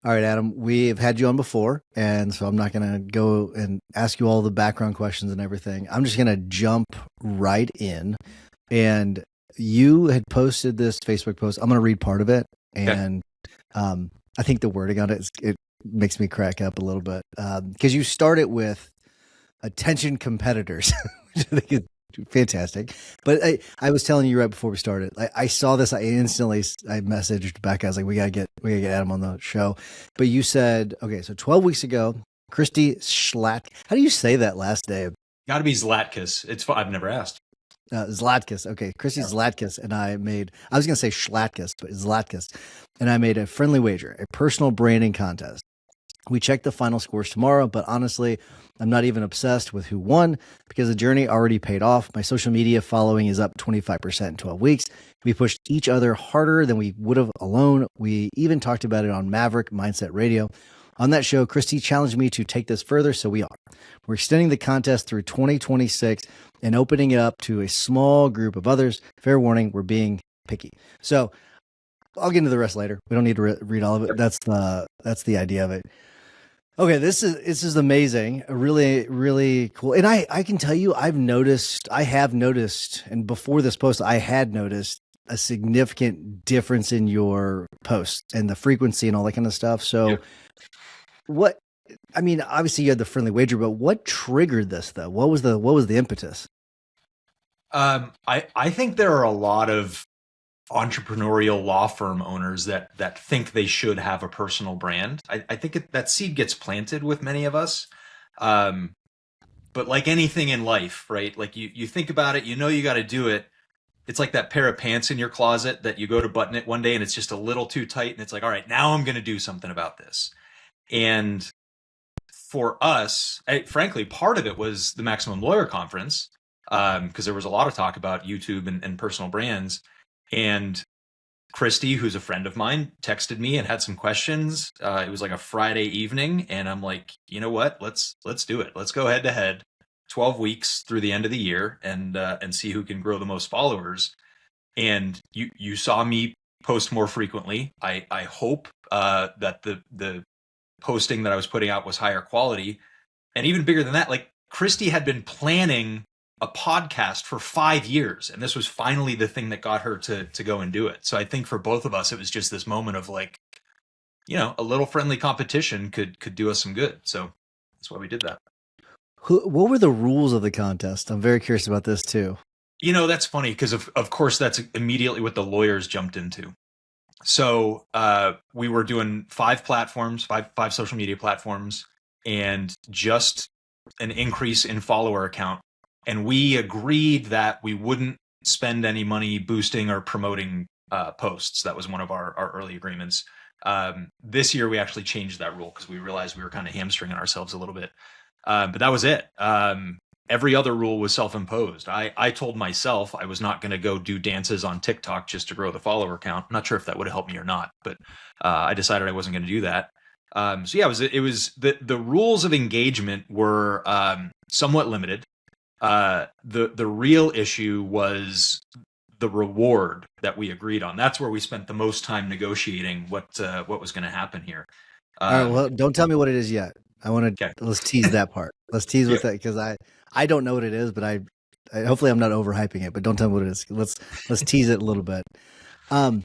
All right, Adam, we have had you on before, and so I'm not going to go and ask you all the background questions and everything. I'm just going to jump right in. And you had posted this Facebook post. I'm going to read part of it, Okay. and I think the wording on it makes me crack up a little bit because you start it with attention competitors, which I think is fantastic. But I was telling you right before we started, I saw this. I messaged back. I was like, we gotta get Adam on the show. But you said, okay, so 12 weeks ago, Christy Schlatt. How do you say that last name? Got to be Zlatkis. It's I've never asked. Zlatkis. Okay, Christy Yeah. Zlatkis and I was going to say Schlatkis, but Zlatkis. And I made a friendly wager, a personal branding contest. We check the final scores tomorrow, but honestly, I'm not even obsessed with who won because the journey already paid off. My social media following is up 25% in 12 weeks. We pushed each other harder than we would have alone. We even talked about it on Maverick Mindset Radio. On that show, Christy challenged me to take this further, so we are. We're extending the contest through 2026 and opening it up to a small group of others. Fair warning, we're being picky. So I'll get into the rest later. We don't need to read all of it. Yep. That's the idea of it. Okay, this is amazing. Really, really cool. And I can tell you, I have noticed, and before this post, I had noticed a significant difference in your posts and the frequency and all that kind of stuff. So Yep. what I mean, obviously you had the friendly wager, but what triggered this though? What was the impetus? I think there are a lot of entrepreneurial law firm owners that think they should have a personal brand. I think that seed gets planted with many of us. Um, but like anything in life, right? Like you think about it, you got to do it. It's like that pair of pants in your closet that you go to button it one day and it's just a little too tight, and it's like, all right, now I'm going to do something about this. And for us, frankly, part of it was the Maximum Lawyer Conference, because there was a lot of talk about YouTube and personal brands. And Christy, who's a friend of mine, texted me and had some questions. It was like a Friday evening, and I'm like, you know what? Let's do it. Let's go head to head, 12 weeks through the end of the year, and see who can grow the most followers. And you saw me post more frequently. I hope that the posting that I was putting out was higher quality. And even bigger than that, like Christy had been planning a podcast for 5 years, and this was finally the thing that got her to go and do it. So I think for both of us, it was just this moment of like, a little friendly competition could do us some good. So that's why we did that. What were the rules of the contest? I'm very curious about this too. That's funny because of course that's immediately what the lawyers jumped into. So we were doing five social media platforms, and just an increase in follower account. And we agreed that we wouldn't spend any money boosting or promoting posts. That was one of our early agreements. This year, we actually changed that rule because we realized we were kind of hamstringing ourselves a little bit. But that was it. Every other rule was self-imposed. I told myself I was not going to go do dances on TikTok just to grow the follower count. I'm not sure if that would have helped me or not, but I decided I wasn't going to do that. So yeah, it was the rules of engagement were somewhat limited. The real issue was the reward that we agreed on. That's where we spent the most time negotiating what was going to happen here. All right, Um, well, don't tell me what it is yet. okay. Let's tease that part. Let's tease Yeah. with that because I don't know what it is, but I hopefully I'm not overhyping it. But don't tell me what it is. Let's tease it a little bit. Um,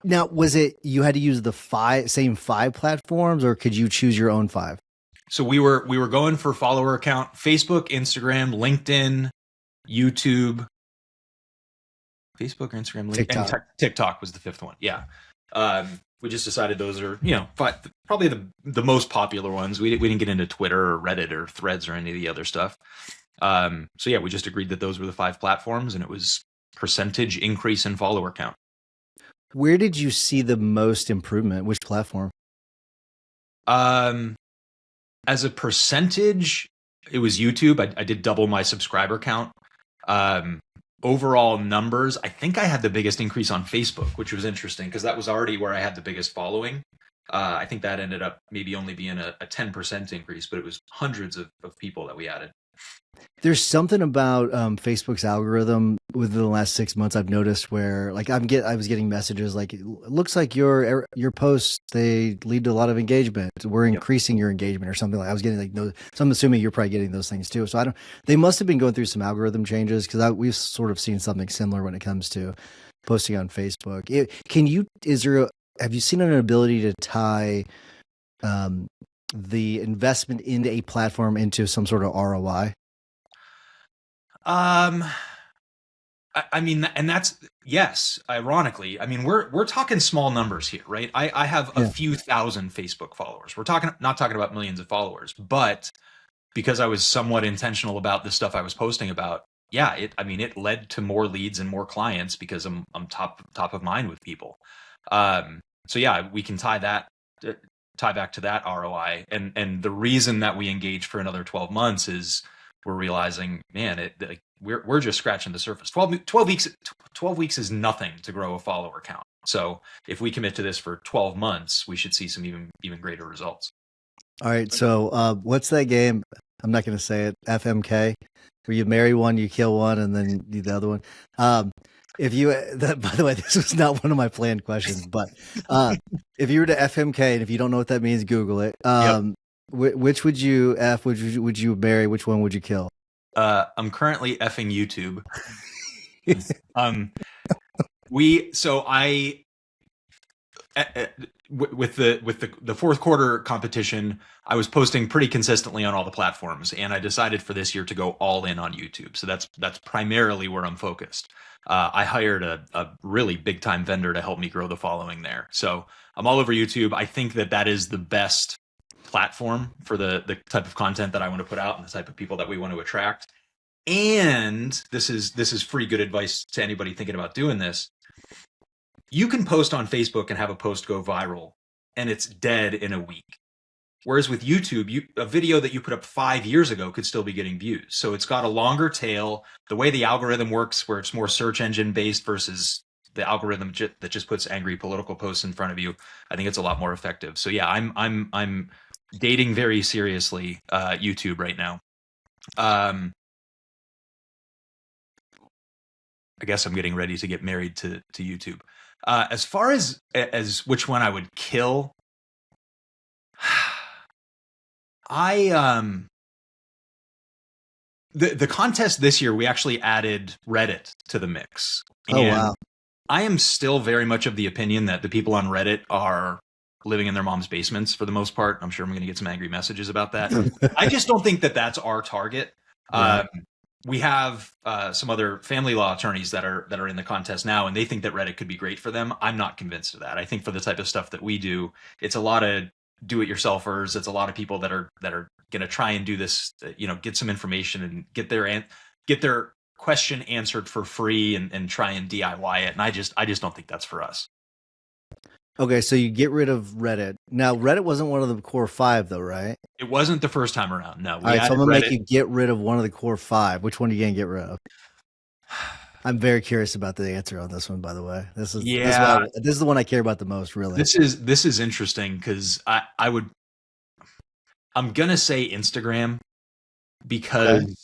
Now, was it you had to use the same five platforms, or could you choose your own five? So we were going for follower account: Facebook, Instagram, LinkedIn, YouTube, Facebook or Instagram, LinkedIn, and TikTok. TikTok was the fifth one. Yeah. We just decided those are, probably the most popular ones. We didn't get into Twitter or Reddit or Threads or any of the other stuff. So yeah, we just agreed that those were the five platforms, and it was percentage increase in follower count. Where did you see the most improvement? Which platform? Um, as a percentage, it was YouTube. I did double my subscriber count. Um, Overall numbers, I think I had the biggest increase on Facebook, which was interesting because that was already where I had the biggest following. I think that ended up maybe only being a 10% increase, but it was hundreds of people that we added. There's something about Facebook's algorithm within the last 6 months I've noticed where like I was getting messages like it looks like your posts they lead to a lot of engagement. We're Yep. increasing your engagement or something like I was getting like those. So I'm assuming you're probably getting those things too. So I don't. They must have been going through some algorithm changes because we've sort of seen something similar when it comes to posting on Facebook. Can you? Have you seen an ability to tie um, the investment into a platform into some sort of ROI? Um, I mean, and that's yes. Ironically, I mean, we're talking small numbers here, right? I have a Yeah. few thousand Facebook followers. We're talking not talking about millions of followers, but because I was somewhat intentional about the stuff I was posting about, yeah, I mean, it led to more leads and more clients because I'm top of mind with people. So yeah, we can tie back to that ROI, and the reason that we engage for another 12 months is we're realizing, man, like, we're just scratching the surface. 12 weeks is nothing to grow a follower count. So if we commit to this for 12 months, we should see some even greater results. All right. So, what's that game? I'm not going to say it. FMK, where you marry one, you kill one, and then the other one. Um, if you, by the way, this was not one of my planned questions, but if you were to FMK, and if you don't know what that means, Google it. Yep. Which would you F? Would you marry? Which one would you kill? I'm currently effing YouTube. Um, we so I with the fourth quarter competition, I was posting pretty consistently on all the platforms, and I decided for this year to go all in on YouTube. So that's primarily where I'm focused. I hired a really big time vendor to help me grow the following there. So I'm all over YouTube. I think that is the best platform for the type of content that I want to put out and the type of people that we want to attract. And this is free good advice to anybody thinking about doing this. You can post on Facebook and have a post go viral and it's dead in a week. Whereas with YouTube, a video that you put up 5 years ago could still be getting views. So it's got a longer tail. The way the algorithm works, where it's more search engine based versus the algorithm that just puts angry political posts in front of you, I think it's a lot more effective. So yeah, I'm dating very seriously YouTube right now. I guess I'm getting ready to get married to YouTube. As far as which one I would kill, I the contest this year we actually added Reddit to the mix. Oh And wow! I am still very much of the opinion that the people on Reddit are living in their mom's basements for the most part. I'm sure I'm going to get some angry messages about that. I just don't think that that's our target. Right. We have some other family law attorneys that are in the contest now, and they think that Reddit could be great for them. I'm not convinced of that. I think for the type of stuff that we do, it's a lot of do-it-yourselfers. It's a lot of people that are going to try and do this, get some information and get their question answered for free and try and DIY it. And I just don't think that's for us. Okay, so you get rid of Reddit. Now, Reddit wasn't one of the core five, though, right? It wasn't the first time around. No, All right, so I'm gonna make you get rid of one of the core five. Which one are you gonna get rid of? I'm very curious about the answer on this one. By the way, this is the one I care about the most. Really, this is interesting because I'm gonna say Instagram because okay.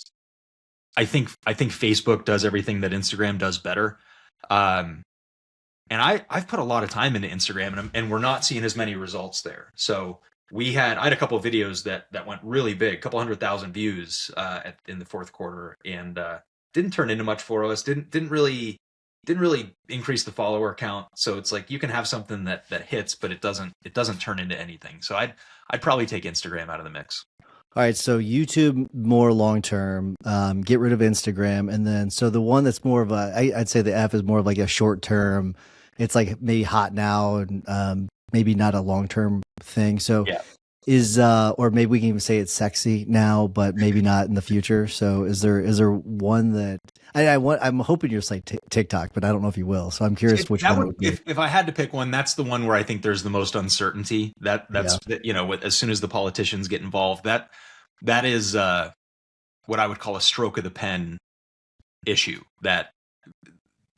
I think Facebook does everything that Instagram does better. And I've put a lot of time into Instagram, and we're not seeing as many results there. So I had a couple of videos that went really big, a couple 100,000 views in the fourth quarter, and didn't turn into much for us. Didn't really increase the follower count. So it's like you can have something that hits, but it doesn't turn into anything. So I'd probably take Instagram out of the mix. All right, so YouTube more long term. Get rid of Instagram, and then so the one that's more of I'd say the F is more of like a short term. It's like maybe hot now and maybe not a long term thing. So Yeah. or maybe we can even say it's sexy now, but maybe not in the future. So is there one that I'm hoping you'll say TikTok, but I don't know if you will. So I'm curious which one. Would be. If I had to pick one, that's the one where I think there's the most uncertainty. As soon as the politicians get involved, that is what I would call a stroke of the pen issue that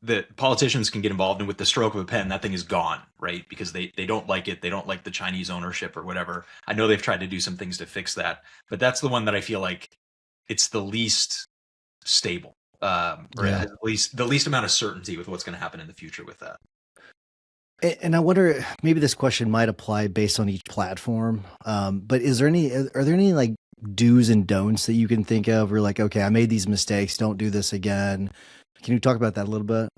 the politicians can get involved in. With the stroke of a pen, that thing is gone, right? Because they don't like it. They don't like the Chinese ownership or whatever. I know they've tried to do some things to fix that, but that's the one that I feel like it's the least stable, or it Yeah. has at least the least amount of certainty with what's going to happen in the future with that. And I wonder, maybe this question might apply based on each platform. But are there any like do's and don'ts that you can think of? Where like, okay, I made these mistakes. Don't do this again. Can you talk about that a little bit?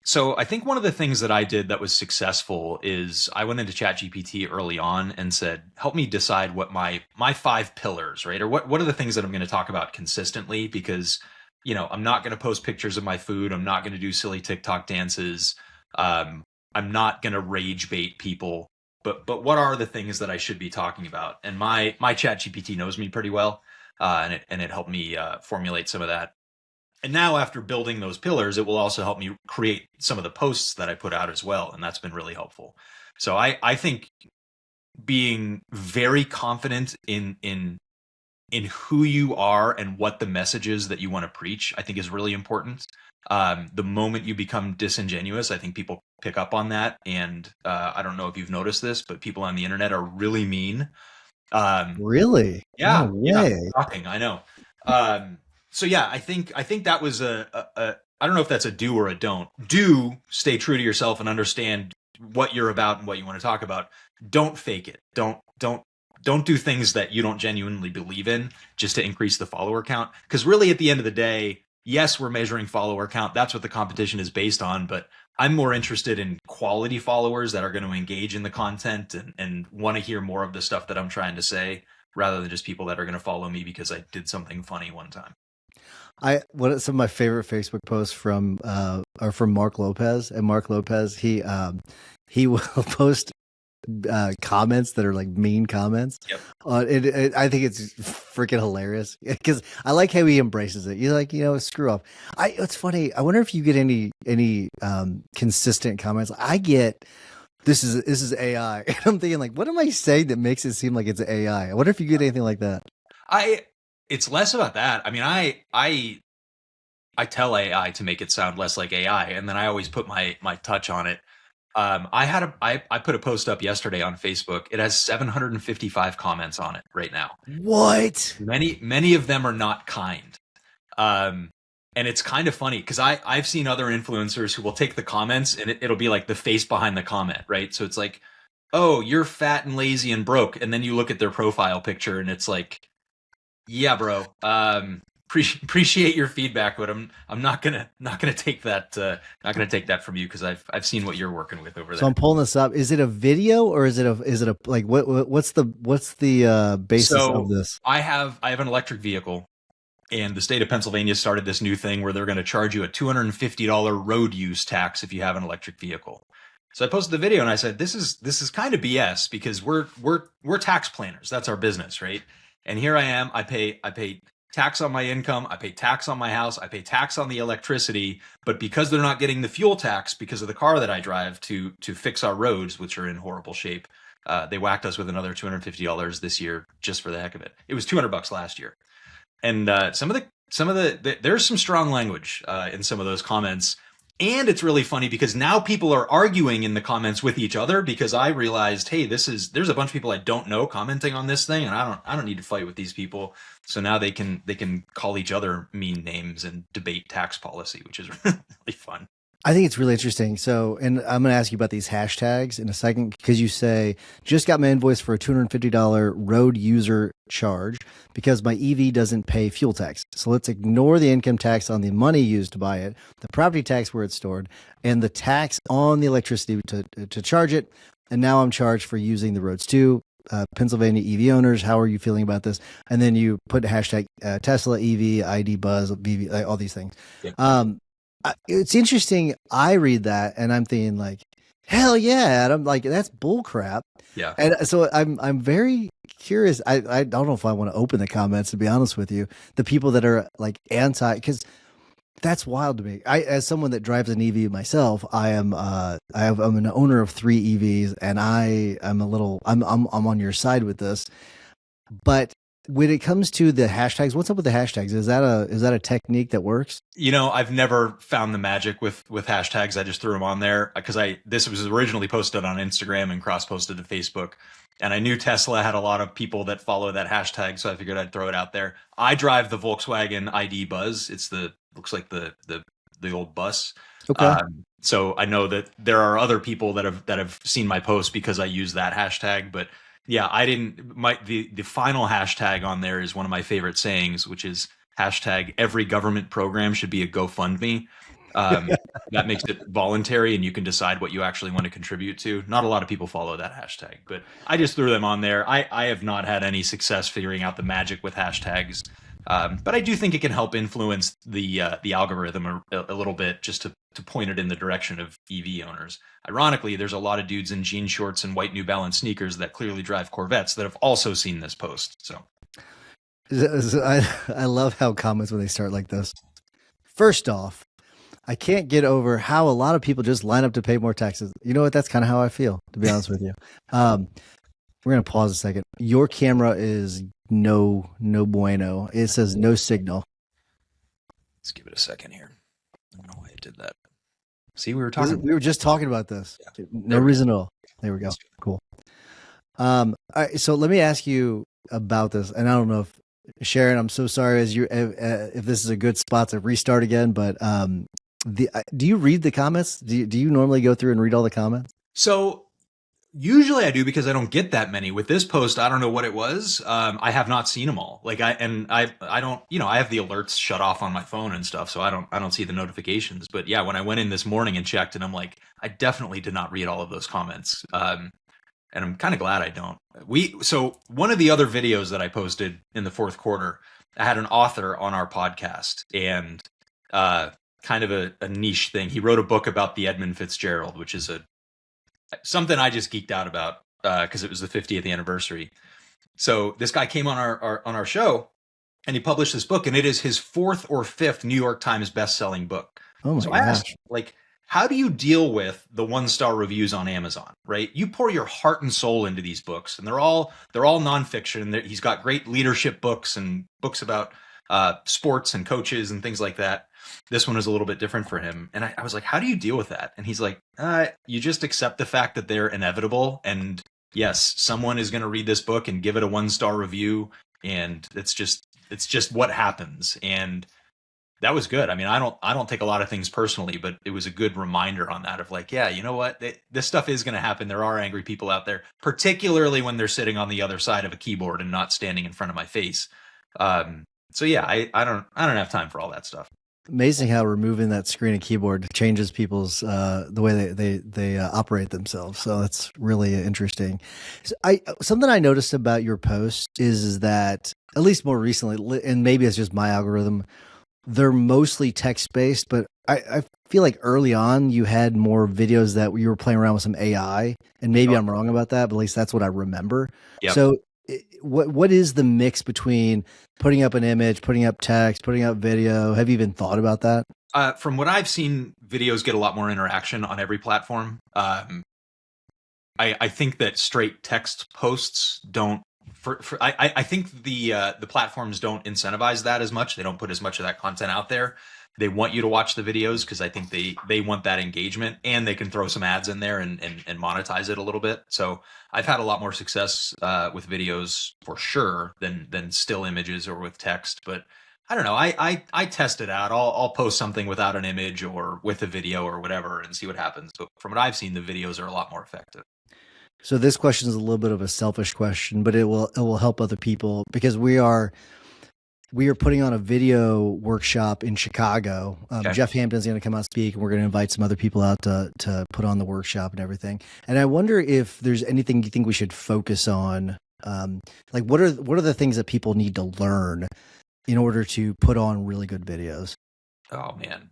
So I think one of the things that I did that was successful is I went into ChatGPT early on and said, help me decide what my 5 pillars, right? Or what are the things that I'm going to talk about consistently? Because, I'm not going to post pictures of my food. I'm not going to do silly TikTok dances. I'm not going to rage bait people. But what are the things that I should be talking about? And my ChatGPT knows me pretty well, and it helped me formulate some of that. And now after building those pillars, it will also help me create some of the posts that I put out as well. And that's been really helpful. So I think being very confident in who you are and what the message is that you want to preach, I think is really important. The moment you become disingenuous, I think people pick up on that. And I don't know if you've noticed this, but people on the internet are really mean. Really? No Yeah, way. shocking. I know. So yeah, I think that was I don't know if that's a do or a don't. Do stay true to yourself and understand what you're about and what you want to talk about. Don't fake it. Don't do things that you don't genuinely believe in just to increase the follower count. Because really, at the end of the day, yes, we're measuring follower count. That's what the competition is based on. But I'm more interested in quality followers that are going to engage in the content and want to hear more of the stuff that I'm trying to say, rather than just people that are going to follow me because I did something funny one time. One of some of my favorite Facebook posts from are from Mark Lopez, and Mark Lopez he will post comments that are like mean comments. Yep. I think it's freaking hilarious because I like how he embraces it. You're like, screw off. It's funny. I wonder if you get any consistent comments. I get this is AI, and I'm thinking like, what am I saying that makes it seem like it's AI? I wonder if you get anything like that. It's less about that. I mean, I tell AI to make it sound less like AI, and then I always put my touch on it. I put a post up yesterday on Facebook. It has 755 comments on it right now. What? Many of them are not kind. And it's kind of funny because I've seen other influencers who will take the comments and it'll be like the face behind the comment, right? So it's like, oh, you're fat and lazy and broke, and then you look at their profile picture and it's like, yeah, bro. Appreciate your feedback, but I'm not gonna take that from you because I've seen what you're working with over there. So I'm pulling this up. Is it a video or is it a like what's the basis of this? I have an electric vehicle, and the state of Pennsylvania started this new thing where they're going to charge you a $250 road use tax if you have an electric vehicle. So I posted the video and I said, this is kind of BS because we're tax planners. That's our business, right? And here I am. I pay tax on my income. I pay tax on my house. I pay tax on the electricity. But because they're not getting the fuel tax because of the car that I drive to fix our roads, which are in horrible shape, they whacked us with another $250 this year just for the heck of it. It was $200 last year. And some of the there's some strong language in some of those comments. And it's really funny because now people are arguing in the comments with each other because I realized, hey, there's a bunch of people I don't know commenting on this thing, and I don't need to fight with these people. So now they can call each other mean names and debate tax policy, which is really fun. I think it's really interesting. So, and I'm going to ask you about these hashtags in a second because you say, just got my invoice for a $250 road user charge because my EV doesn't pay fuel tax. So let's ignore the income tax on the money used to buy it, the property tax where it's stored, and the tax on the electricity to charge it. And now I'm charged for using the roads too. Pennsylvania EV owners, how are you feeling about this? And then you put hashtag Tesla EV, ID Buzz, BV, all these things. Yeah. It's interesting. I read that and I'm thinking like, hell yeah. And I'm like, that's bull crap. Yeah. And so I'm very curious. I don't know if I want to open the comments, to be honest with you, the people that are like anti, because that's wild to me. As someone that drives an EV myself, I'm an owner of 3 EVs and I'm on your side with this, but when it comes to the hashtags, what's up with the hashtags? Is that a technique that works? I've never found the magic with hashtags. I just threw them on there because this was originally posted on Instagram and cross-posted to Facebook. And I knew Tesla had a lot of people that follow that hashtag, so I figured I'd throw it out there. I drive the Volkswagen ID Buzz. It's looks like the old bus. Okay. So I know that there are other people that have seen my post because I use that hashtag. But yeah, I didn't. The final hashtag on there is one of my favorite sayings, which is hashtag every government program should be a GoFundMe. Um, that makes it voluntary and you can decide what you actually want to contribute to. Not a lot of people follow that hashtag, but I just threw them on there. I have not had any success figuring out the magic with hashtags. But I do think it can help influence the algorithm a little bit just to point it in the direction of EV owners. Ironically, there's a lot of dudes in jean shorts and white New Balance sneakers that clearly drive Corvettes that have also seen this post. So I love how comments when they start like this. First off, I can't get over how a lot of people just line up to pay more taxes. You know what? That's kind of how I feel, to be honest with you. We're going to pause a second. Your camera is no bueno. It says no signal. let's give it a second here. I don't know why it did that. See, we were talking. We were just talking about this. Yeah. No reason at all. There we go. Cool. All right. So let me ask you about this. And I don't know if Sharon, I'm so sorry if this is a good spot to restart again, but do you read the comments? Do you normally go through and read all the comments? So usually I do because I don't get that many. With this post, I don't know what it was. I have not seen them all. Like I don't, I have the alerts shut off on my phone and stuff, so I don't see the notifications. But yeah, when I went in this morning and checked, and I'm like, I definitely did not read all of those comments. And I'm kind of glad I don't. So one of the other videos that I posted in the fourth quarter, I had an author on our podcast, and kind of a niche thing. He wrote a book about the Edmund Fitzgerald, which is something I just geeked out about because it was the 50th anniversary. So this guy came on our show, and he published this book, and it is his fourth or fifth New York Times best-selling book. Oh my so gosh. I asked, like, how do you deal with the one-star reviews on Amazon, right? You pour your heart and soul into these books, and they're all nonfiction. He's got great leadership books and books about sports and coaches and things like that. This one is a little bit different for him. And I was like, how do you deal with that? And he's like, you just accept the fact that they're inevitable. And yes, someone is going to read this book and give it a 1-star review. And it's just what happens. And that was good. I mean, I don't take a lot of things personally, but it was a good reminder on that of like, yeah, you know what? This stuff is going to happen. There are angry people out there, particularly when they're sitting on the other side of a keyboard and not standing in front of my face. So yeah, I don't have time for all that stuff. Amazing how removing that screen and keyboard changes people's the way they operate themselves. So that's really interesting. So something I noticed about your post is that, at least more recently, and maybe it's just my algorithm, they're mostly text based, but I feel like early on you had more videos that you were playing around with some AI, and maybe I'm wrong about that, but at least that's what I remember. Yep. So what is the mix between putting up an image, putting up text, putting up video? Have you even thought about that? From what I've seen, videos get a lot more interaction on every platform. I think that straight text posts don't. I think the platforms don't incentivize that as much. They don't put as much of that content out there. They want you to watch the videos because I think they want that engagement, and they can throw some ads in there and monetize it a little bit. So I've had a lot more success with videos for sure than still images or with text. But I don't know. I test it out. I'll post something without an image or with a video or whatever and see what happens. But from what I've seen, the videos are a lot more effective. So this question is a little bit of a selfish question, but it will help other people because we are putting on a video workshop in Chicago. Okay. Jeff Hampton's going to come out and speak, and we're going to invite some other people out to put on the workshop and everything. And I wonder if there's anything you think we should focus on. Like what are the things that people need to learn in order to put on really good videos? Oh man.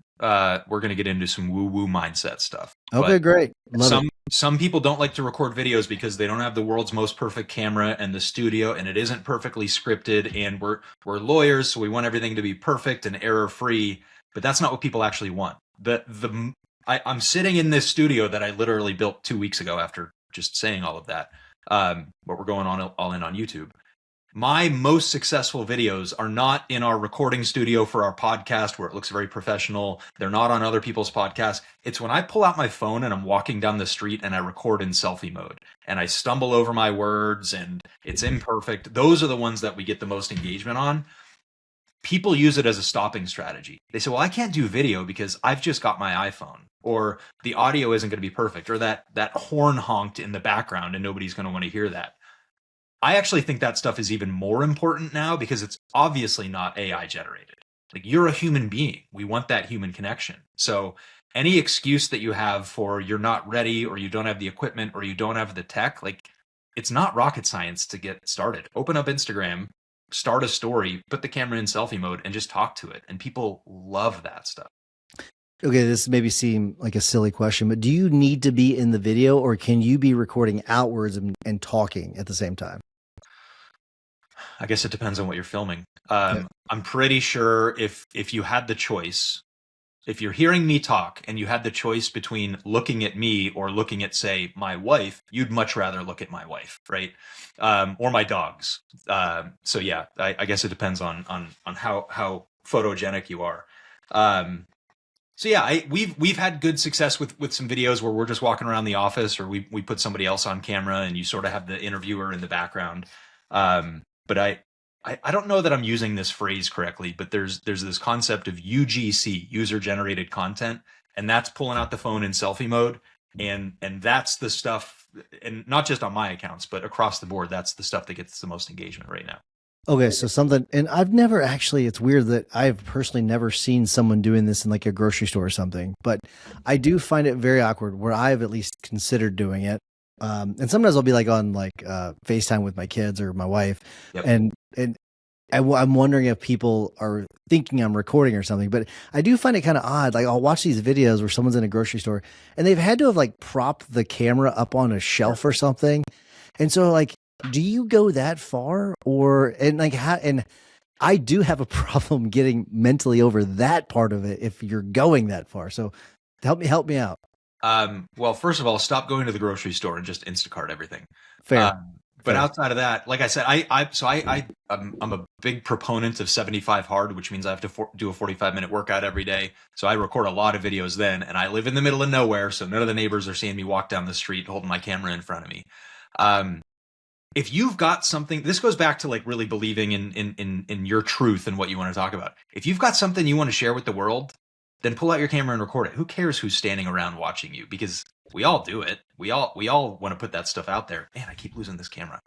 We're going to get into some woo-woo mindset stuff. Okay, great. Love it. Some people don't like to record videos because they don't have the world's most perfect camera and the studio, and it isn't perfectly scripted, and we're lawyers, so we want everything to be perfect and error-free, but that's not what people actually want. I'm sitting in this studio that I literally built 2 weeks ago after just saying all of that, but we're going all in on YouTube. my most successful videos are not in our recording studio for our podcast where it looks very professional. They're not on other people's podcasts. It's when I pull out my phone and I'm walking down the street and I record in selfie mode and I stumble over my words and it's imperfect. Those are the ones that we get the most engagement on. People use it as a stopping strategy. They say, well, I can't do video because I've just got my iPhone, or the audio isn't going to be perfect, or that horn honked in the background and nobody's going to want to hear that. I actually think that stuff is even more important now because it's obviously not AI generated. Like, you're a human being. We want that human connection. So any excuse that you have for you're not ready or you don't have the equipment or you don't have the tech, like, it's not rocket science to get started. Open up Instagram, start a story, put the camera in selfie mode and just talk to it. And people love that stuff. Okay, this maybe seem like a silly question, but do you need to be in the video or can you be recording outwards and talking at the same time? I guess it depends on what you're filming. Yeah. I'm pretty sure if you had the choice, if you're hearing me talk and you had the choice between looking at me or looking at, say, my wife, you'd much rather look at my wife, right? Or my dogs. So yeah, I guess it depends on how photogenic you are. So yeah, we've had good success with some videos where we're just walking around the office, or we put somebody else on camera, and you sort of have the interviewer in the background. But I don't know that I'm using this phrase correctly, but there's this concept of UGC, user generated content, and that's pulling out the phone in selfie mode, and that's the stuff, and not just on my accounts, but across the board, that's the stuff that gets the most engagement right now. Okay, so something, and I've never actually, it's weird that I've personally never seen someone doing this in like a grocery store or something, but I do find it very awkward where I've at least considered doing it. And sometimes I'll be like on like FaceTime with my kids or my wife, Yep. and I'm wondering if people are thinking I'm recording or something, but I do find it kind of odd. Like, I'll watch these videos where someone's in a grocery store and they've had to have like propped the camera up on a shelf or something. And so like, do you go that far and like how, and I do have a problem getting mentally over that part of it if you're going that far. So help me out. Well, first of all, stop going to the grocery store and just Instacart everything. Fair. But Fair. outside of that, like I said, I'm a big proponent of 75 hard, which means I have to do a 45-minute workout every day. So I record a lot of videos then, and I live in the middle of nowhere, so none of the neighbors are seeing me walk down the street holding my camera in front of me. If you've got something, this goes back to like really believing in your truth and what you want to talk about. If you've got something you want to share with the world, then pull out your camera and record it. Who cares who's standing around watching you? Because we all do it. We all want to put that stuff out there. Man, I keep losing this camera.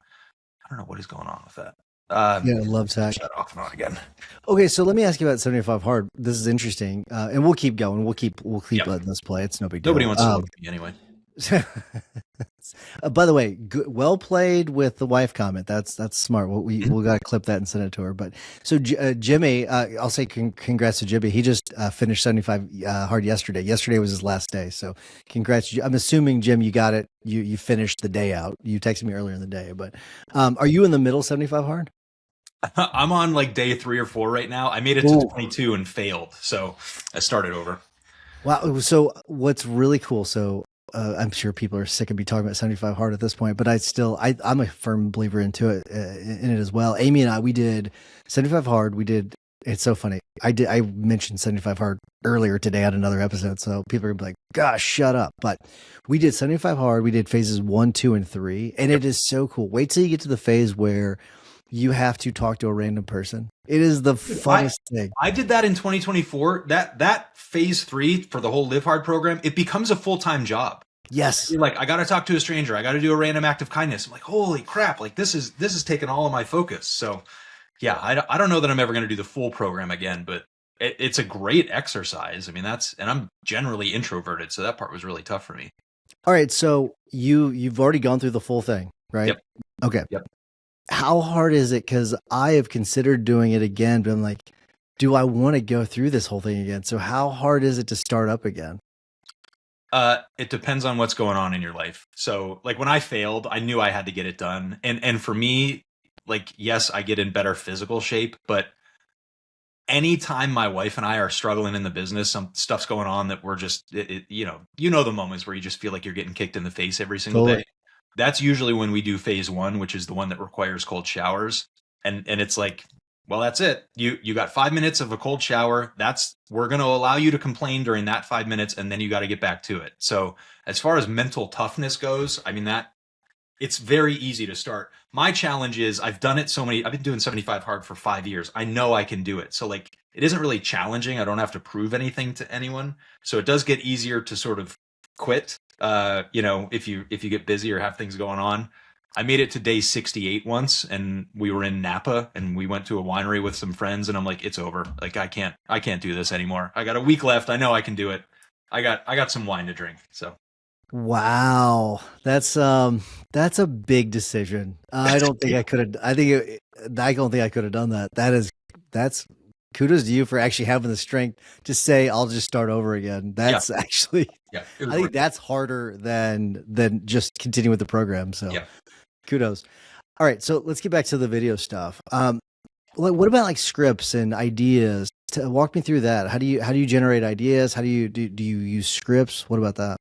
I don't know what is going on with that. Yeah, I love that. Shut off and on again. Okay, so let me ask you about 75 hard. This is interesting, and we'll keep going. We'll keep Yep. letting this play. It's no big deal. Nobody wants to look at me anyway. By the way, well played with the wife comment. That's smart. We'll got to clip that and send it to her. But so Jimmy, I'll say congrats to Jimmy. He just finished 75 hard yesterday. Yesterday was his last day. So congrats. I'm assuming, Jim, you got it. You finished the day out. You texted me earlier in the day. But are you in the middle 75 hard? I'm on like day 3 or 4 right now. I made it to 22 and failed, so I started over. Wow. So what's really cool. So I'm sure people are sick of me talking about 75 hard at this point, but I'm a firm believer in it as well. Amy and we did 75 hard. It's so funny. I mentioned 75 hard earlier today on another episode. So people are gonna be like, gosh, shut up. But we did 75 hard. We did phases 1, 2, and 3. And It is so cool. Wait till you get to the phase where you have to talk to a random person. It is the funnest thing. I did that in 2024. That phase 3 for the whole Live Hard program, it becomes a full-time job. Yes. You're like, I got to talk to a stranger. I got to do a random act of kindness. I'm like, holy crap. Like this is taking all of my focus. So yeah, I don't know that I'm ever going to do the full program again, but it's a great exercise. I mean, and I'm generally introverted. So that part was really tough for me. All right. So you've already gone through the full thing, right? Yep. Okay. Yep. How hard is it? Because I have considered doing it again, but I'm like, do I want to go through this whole thing again? So how hard is it to start up again? It depends on what's going on in your life. So like when I failed, I knew I had to get it done. And for me, like, yes, I get in better physical shape, but anytime my wife and I are struggling in the business, some stuff's going on that we're just, you know, the moments where you just feel like you're getting kicked in the face every single day. That's usually when we do phase 1, which is the one that requires cold showers. And it's like, well, that's it. You got 5 minutes of a cold shower. We're going to allow you to complain during that 5 minutes, and then you got to get back to it. So as far as mental toughness goes, I mean, that it's very easy to start. My challenge is I've been doing 75 hard for 5 years. I know I can do it. So like, it isn't really challenging. I don't have to prove anything to anyone. So it does get easier to sort of quit, if you get busy or have things going on. I made it to day 68 once, and we were in Napa, and we went to a winery with some friends, and I'm like, it's over. Like, I can't do this anymore. I got a week left. I know I can do it. I got some wine to drink. So Wow, that's a big decision. I don't think I could have. I don't think I could have done that. That's kudos to you for actually having the strength to say I'll just start over again. yeah, That's actually, yeah, it was I think worth it. that's harder than just continue with the program. So Yeah. kudos. All right, so let's get back to the video stuff. What about like scripts and ideas? Walk me through that. How do you generate ideas? How do you use scripts? What about that?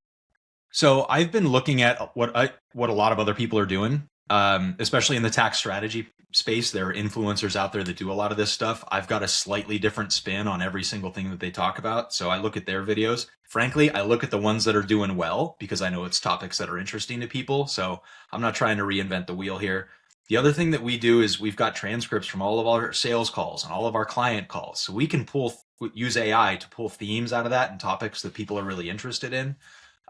So I've been looking at what a lot of other people are doing, especially in the tax strategy space. There are influencers out there that do a lot of this stuff. I've got a slightly different spin on every single thing that they talk about. So I look at their videos. Frankly, I look at the ones that are doing well because I know it's topics that are interesting to people. So I'm not trying to reinvent the wheel here. The other thing that we do is we've got transcripts from all of our sales calls and all of our client calls. So we can use AI to pull themes out of that and topics that people are really interested in.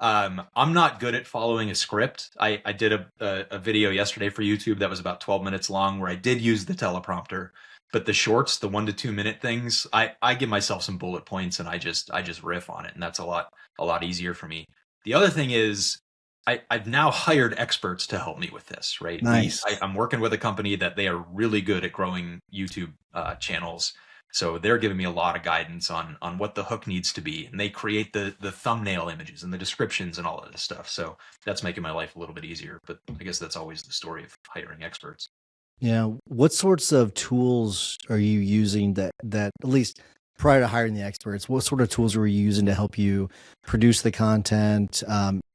I'm not good at following a script. I did a video yesterday for YouTube that was about 12 minutes long where I did use the teleprompter, but the shorts, the 1 to 2 minute things, I give myself some bullet points and I just riff on it, and that's a lot easier for me. The other thing is I've now hired experts to help me with this, right? Nice. I'm working with a company that they are really good at growing YouTube channels. So they're giving me a lot of guidance on what the hook needs to be, and they create the thumbnail images and the descriptions and all of this stuff. So that's making my life a little bit easier. But I guess that's always the story of hiring experts. Yeah. What sorts of tools are you using that at least prior to hiring the experts, what sort of tools were you using to help you produce the content,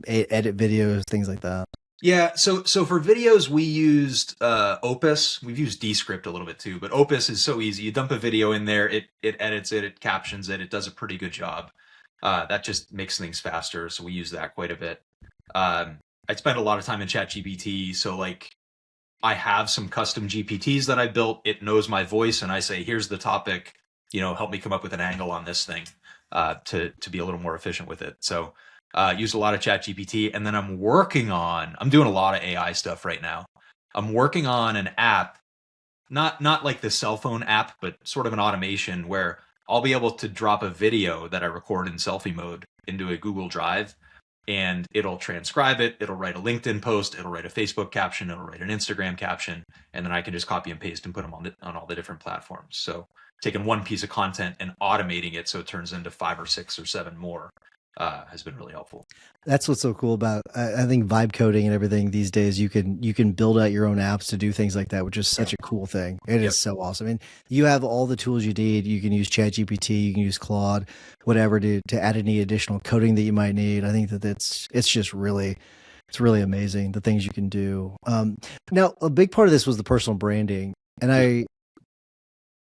edit videos, things like that? Yeah, so for videos we used Opus. We've used Descript a little bit too, but Opus is so easy. You dump a video in there, it edits it, it captions it, it does a pretty good job. That just makes things faster, so we use that quite a bit. I spend a lot of time in ChatGPT, so like I have some custom GPTs that I built. It knows my voice, and I say, "Here's the topic. Help me come up with an angle on this thing to be a little more efficient with it." So use a lot of ChatGPT, and then I'm doing a lot of AI stuff right now. I'm working on an app, not like the cell phone app, but sort of an automation where I'll be able to drop a video that I record in selfie mode into a Google Drive, and it'll transcribe it. It'll write a LinkedIn post. It'll write a Facebook caption. It'll write an Instagram caption, and then I can just copy and paste and put them on all the different platforms. So taking one piece of content and automating it so it turns into 5 or 6 or 7 more has been really helpful. That's what's so cool about I think vibe coding and everything these days. You can build out your own apps to do things like that, which is such a cool thing. It Yep. is so awesome. And you have all the tools you need. You can use ChatGPT, you can use Claude, whatever to add any additional coding that you might need. I think that it's just really it's really amazing the things you can do. Now a big part of this was the personal branding, and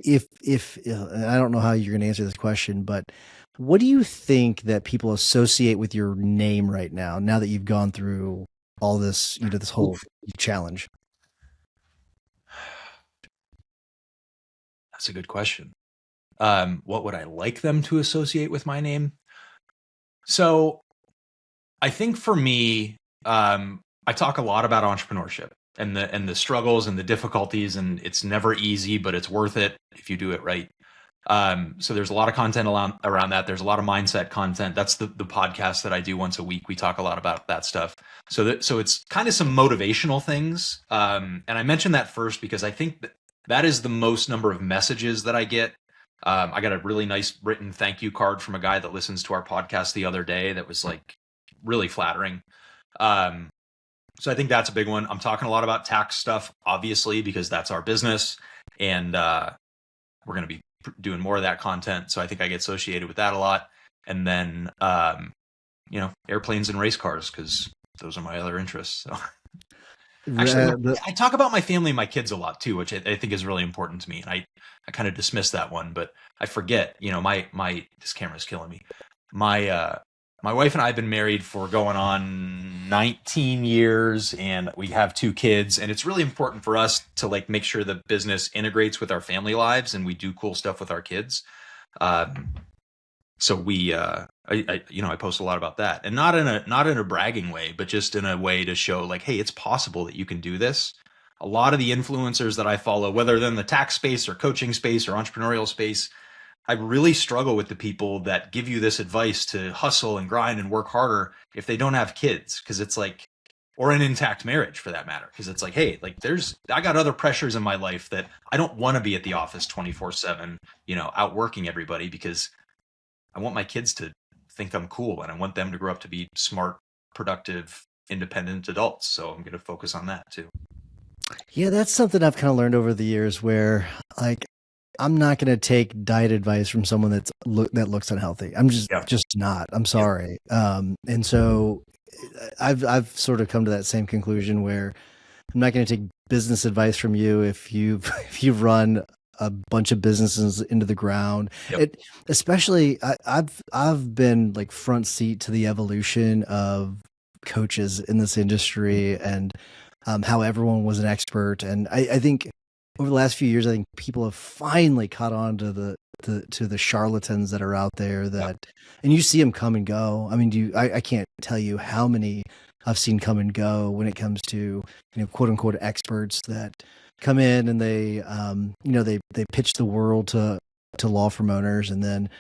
if I don't know how you're going to answer this question, but what do you think that people associate with your name right now? Now that you've gone through all this, this whole Oof. challenge. That's a good question. What would I like them to associate with my name? So I think for me, I talk a lot about entrepreneurship and the struggles and the difficulties, and it's never easy, but it's worth it if you do it right. So there's a lot of content around that. There's a lot of mindset content. That's the podcast that I do once a week. We talk a lot about that stuff. So it's kind of some motivational things. And I mentioned that first because I think that is the most number of messages that I get. I got a really nice written thank you card from a guy that listens to our podcast the other day that was like really flattering. Um, so I think that's a big one. I'm talking a lot about tax stuff, obviously, because that's our business. And we're going to be doing more of that content. So I think I get associated with that a lot. And then, airplanes and race cars, because those are my other interests. So Actually, The, I talk about my family and my kids a lot too, which I think is really important to me. And I kind of dismiss that one, but I forget, this camera's killing me. My my wife and I have been married for going on 19 years, and we have two kids, and it's really important for us to like make sure the business integrates with our family lives and we do cool stuff with our kids. Um, so I post a lot about that, and not in a bragging way, but just in a way to show like, hey, it's possible that you can do this. A lot of the influencers that I follow, whether they're in the tax space or coaching space or entrepreneurial space, I really struggle with the people that give you this advice to hustle and grind and work harder if they don't have kids, because it's like, or an intact marriage for that matter, because it's like, hey, like I got other pressures in my life that I don't want to be at the office 24/7, out working everybody, because I want my kids to think I'm cool, and I want them to grow up to be smart, productive, independent adults. So I'm going to focus on that too. yeah, that's something I've kind of learned over the years where like I'm not going to take diet advice from someone that looks unhealthy. I'm Yeah. just not. I'm Yeah. sorry. And so I've sort of come to that same conclusion where I'm not going to take business advice from you if you've run a bunch of businesses into the ground. Yep. Especially I've been like front seat to the evolution of coaches in this industry, and how everyone was an expert. And I think over the last few years, I think people have finally caught on to the charlatans that are out there that, and you see them come and go. I mean, I can't tell you how many I've seen come and go when it comes to, quote unquote experts that come in and they pitch the world to law firm owners, and then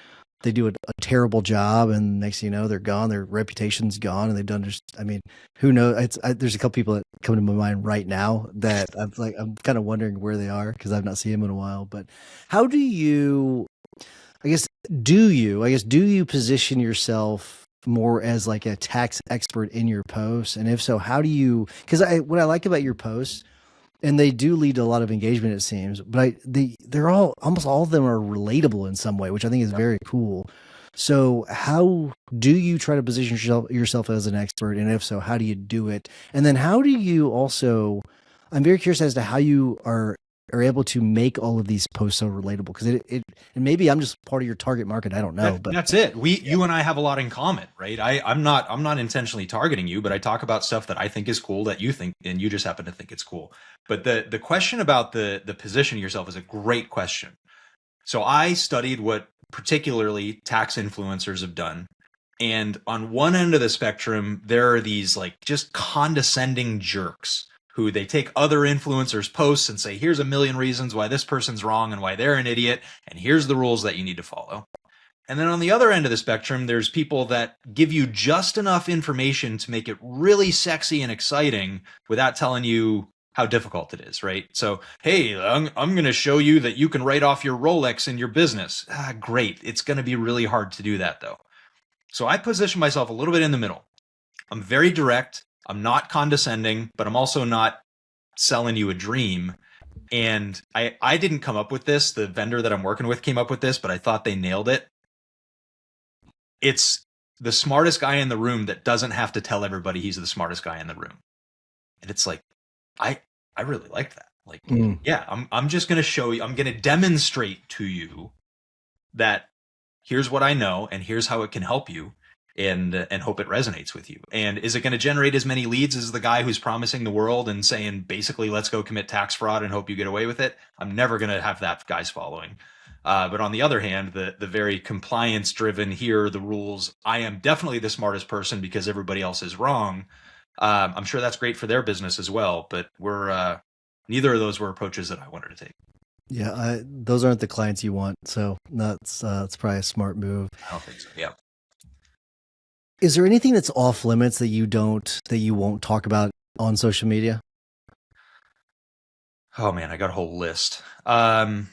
they do a terrible job, and next thing you know, they're gone. Their reputation's gone, and they've done just. I mean, who knows? There's a couple people that come to my mind right now that I'm kind of wondering where they are because I've not seen them in a while. But how do you? I guess do you position yourself more as like a tax expert in your posts? And if so, how do you? Because what I like about your posts, and they do lead to a lot of engagement, it seems, but they're all, almost all of them are relatable in some way, which I think is very cool. So how do you try to position yourself as an expert? And if so, how do you do it? And then how do you also, I'm very curious as to how you are able to make all of these posts so relatable, because and maybe I'm just part of your target market. I don't know, but That's it. You and I have a lot in common, right? I'm not intentionally targeting you, but I talk about stuff that I think is cool that you think, and you just happen to think it's cool. But the question about the positioning yourself is a great question. So I studied what particularly tax influencers have done. And on one end of the spectrum, there are these like just condescending jerks who they take other influencers' posts and say, here's a million reasons why this person's wrong and why they're an idiot, and here's the rules that you need to follow. And then on the other end of the spectrum, there's people that give you just enough information to make it really sexy and exciting without telling you how difficult it is, right? So, hey, I'm going to show you that you can write off your Rolex in your business. Great. It's going to be really hard to do that, though. So I position myself a little bit in the middle. I'm very direct. I'm not condescending, but I'm also not selling you a dream. And I didn't come up with this. The vendor that I'm working with came up with this, but I thought they nailed it. It's the smartest guy in the room that doesn't have to tell everybody he's the smartest guy in the room. And it's like, I really like that. Like, yeah, I'm just going to show you, I'm going to demonstrate to you that here's what I know and here's how it can help you, and hope it resonates with you. And is it going to generate as many leads as the guy who's promising the world and saying, basically, let's go commit tax fraud and hope you get away with it? I'm never going to have that guy's following. But on the other hand, the very compliance driven, here are the rules, I am definitely the smartest person because everybody else is wrong. I'm sure that's great for their business as well, but we're neither of those were approaches that I wanted to take. Yeah, those aren't the clients you want. So that's probably a smart move. I don't think so. Yeah. Is there anything that's off limits that you won't talk about on social media? Oh man, I got a whole list. Or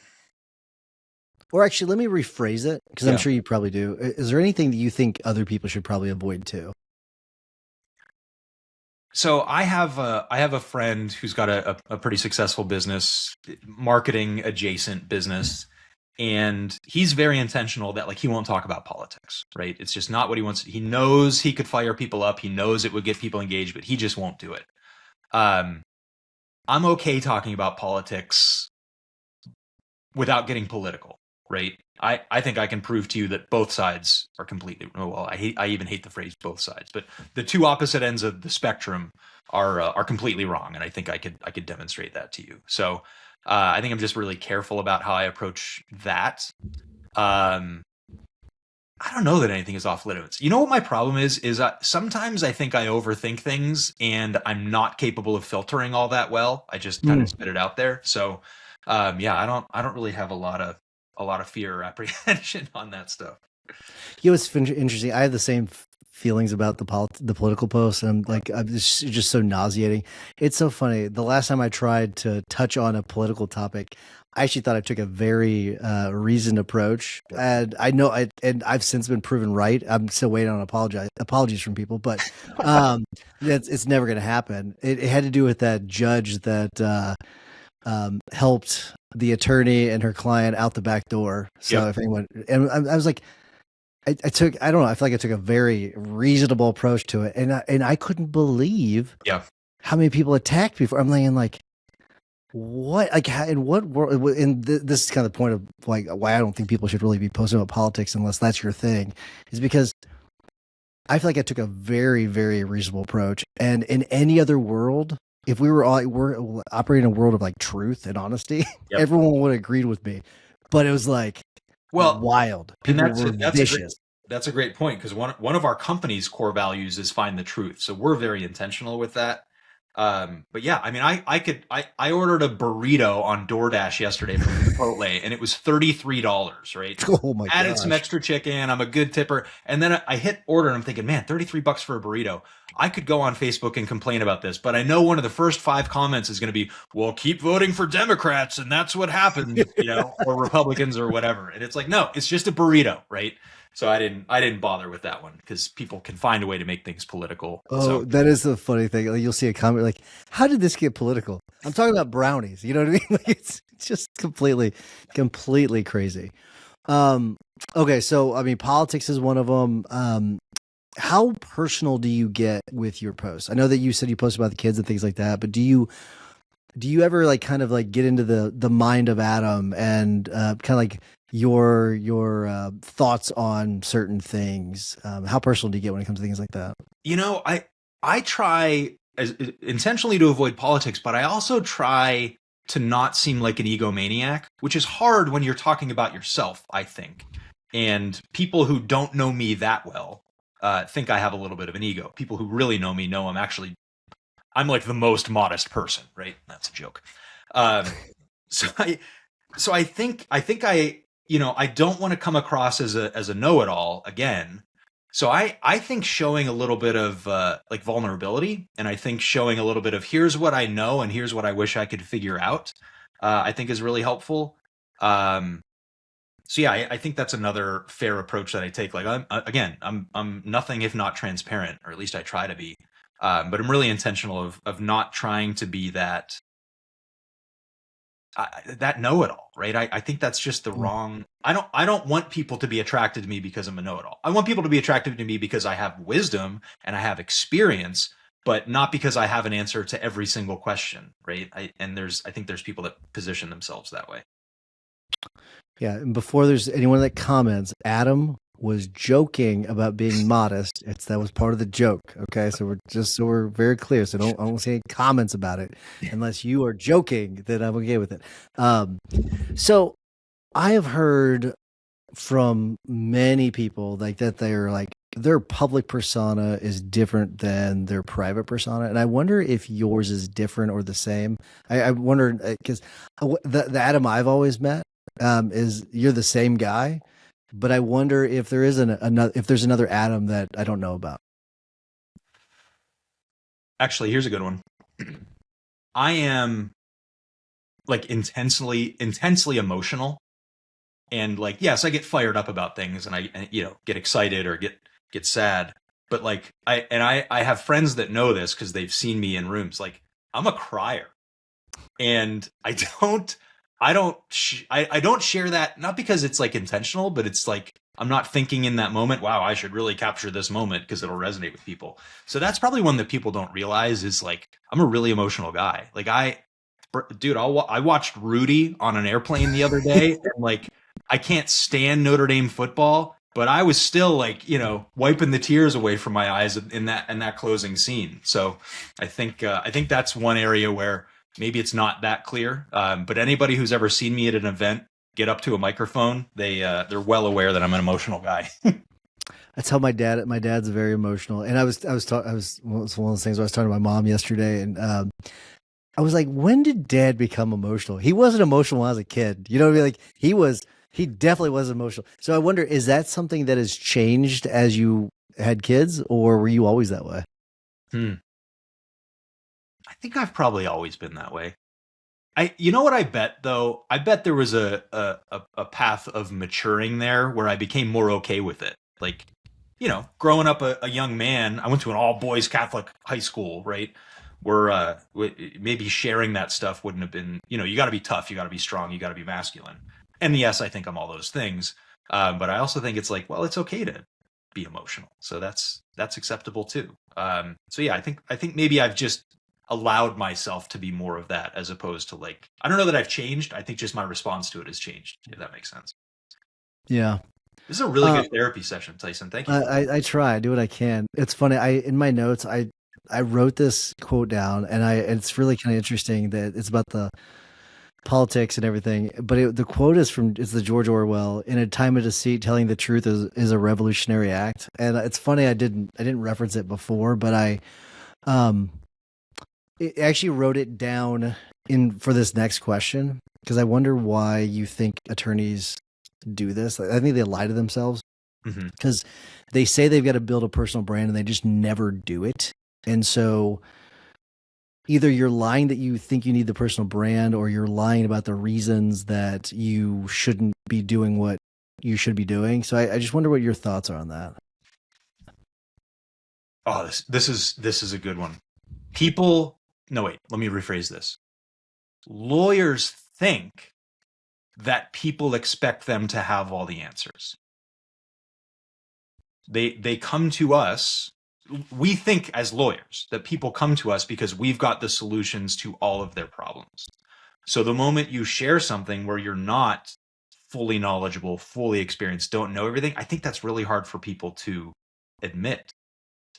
actually, let me rephrase it, because I'm sure you probably do. Is there anything that you think other people should probably avoid too? So I have a friend who's got a pretty successful business, marketing adjacent business, and he's very intentional that like he won't talk about politics, right? It's just not what he wants. He knows he could fire people up. He knows it would get people engaged, but he just won't do it. I'm okay talking about politics without getting political, right? I think I can prove to you that both sides are completely, well, I even hate the phrase both sides, but the two opposite ends of the spectrum are completely wrong, and I think I could demonstrate that to you. So I think I'm just really careful about how I approach that. Um, I don't know that anything is off limits. You know what my problem is? Sometimes I think I overthink things, and I'm not capable of filtering all that well. I just kind of spit it out there. So, yeah, I don't really have a lot of fear or apprehension on that stuff. You know, it's interesting. I have the same feelings about the political posts, and I'm just so nauseating. It's so funny. The last time I tried to touch on a political topic, I actually thought I took a very reasoned approach, and and I've since been proven right. I'm still waiting on apologies from people, but it's never going to happen. It had to do with that judge that helped the attorney and her client out the back door. So if anyone, and I was like, I took, I don't know, I feel like I took a very reasonable approach to it, and I couldn't believe how many people attacked before. I'm like, what, like, how, in what world? And this is kind of the point of like why I don't think people should really be posting about politics unless that's your thing, is because I feel like I took a very, very reasonable approach. And in any other world, if we're operating in a world of like truth and honesty, everyone would have agreed with me. But it was like, wild. People were vicious. That's a great point, because one of our company's core values is find the truth. So we're very intentional with that. But yeah, I mean, I ordered a burrito on DoorDash yesterday from Chipotle, and it was $33, right? Oh my god! Added some extra chicken. I'm a good tipper, and then I hit order, and I'm thinking, man, $33 for a burrito. I could go on Facebook and complain about this, but I know one of the first 5 comments is going to be, "Well, keep voting for Democrats, and that's what happens," you know, or Republicans or whatever. And it's like, no, it's just a burrito, right? So I didn't bother with that one, because people can find a way to make things political. Oh, so. That is the funny thing. Like, you'll see a comment like, "How did this get political?" I'm talking about brownies. You know what I mean? Like, it's just completely crazy. Okay, so I mean, politics is one of them. How personal do you get with your posts? I know that you said you post about the kids and things like that, but do you ever like kind of like get into the mind of Adam and kind of like your thoughts on certain things? How personal do you get when it comes to things like that? You know, I try intentionally to avoid politics, but I also try to not seem like an egomaniac, which is hard when you're talking about yourself, I think. And people who don't know me that well think I have a little bit of an ego. People who really know me know I'm like the most modest person, right? That's a joke. So I think you know, I don't want to come across as a know-it-all again. So I think showing a little bit of like vulnerability, and I think showing a little bit of here's what I know and here's what I wish I could figure out, I think is really helpful. So yeah, I think that's another fair approach that I take. Like I'm nothing if not transparent, or at least I try to be. But I'm really intentional of not trying to be that know-it-all, right? I think that's just the wrong. I don't want people to be attracted to me because I'm a know-it-all. I want people to be attracted to me because I have wisdom and I have experience, but not because I have an answer to every single question, right? I think there's people that position themselves that way. Yeah, and before there's anyone that comments, Adam was joking about being modest. That was part of the joke. Okay, so we're very clear. So I don't say any comments about it unless you are joking. Then I'm okay with it. So I have heard from many people like that they're like their public persona is different than their private persona, and I wonder if yours is different or the same. I wonder because the Adam I've always met is you're the same guy. But I wonder if there is there's another Adam that I don't know about. Actually, here's a good one. I am like intensely emotional, and like, yes, I get fired up about things, and I you know, get excited or get sad. But like I have friends that know this because they've seen me in rooms. Like, I'm a crier, and I don't share that, not because it's like intentional, but it's like I'm not thinking in that moment, wow, I should really capture this moment because it'll resonate with people. So that's probably one that people don't realize is like I'm a really emotional guy. Like dude, I watched Rudy on an airplane the other day, and like I can't stand Notre Dame football, but I was still like, wiping the tears away from my eyes in that closing scene. So I think that's one area where maybe it's not that clear. But anybody who's ever seen me at an event get up to a microphone, they're well aware that I'm an emotional guy. That's how my dad's very emotional. And it was one of those things where I was talking to my mom yesterday, and I was like, when did dad become emotional? He wasn't emotional when I was a kid. You know what I mean? Like he definitely was emotional. So I wonder, is that something that has changed as you had kids, or were you always that way? Hmm. I think I've probably always been that way. You know what I bet though? I bet there was a path of maturing there where I became more okay with it. Like, growing up a young man, I went to an all boys Catholic high school, right? Where maybe sharing that stuff wouldn't have been, you got to be tough, you got to be strong, you got to be masculine. And yes, I think I'm all those things. But I also think it's like, well, it's okay to be emotional, so that's acceptable too. So yeah, I think maybe I've just allowed myself to be more of that as opposed to like, I don't know that I've changed. I think just my response to it has changed, if that makes sense. Yeah. This is a really good therapy session, Tyson. Thank you for that. I try, I do what I can. It's funny. In my notes, I wrote this quote down, and it's really kind of interesting that it's about the politics and everything. But the quote is the George Orwell: "In a time of deceit, telling the truth is a revolutionary act." And it's funny, I didn't reference it before, but um actually wrote it down in for this next question, because I wonder why you think attorneys do this. I think they lie to themselves, Hmm. because they say they've got to build a personal brand and they just never do it. And so either you're lying that you think you need the personal brand, or you're lying about the reasons that you shouldn't be doing what you should be doing. So I just wonder what your thoughts are on that. Oh, this is a good one. People, no, wait, let me rephrase this. Lawyers think that people expect them to have all the answers. They come to us. We think as lawyers that people come to us because we've got the solutions to all of their problems. So the moment you share something where you're not fully knowledgeable, fully experienced, don't know everything, I think that's really hard for people to admit.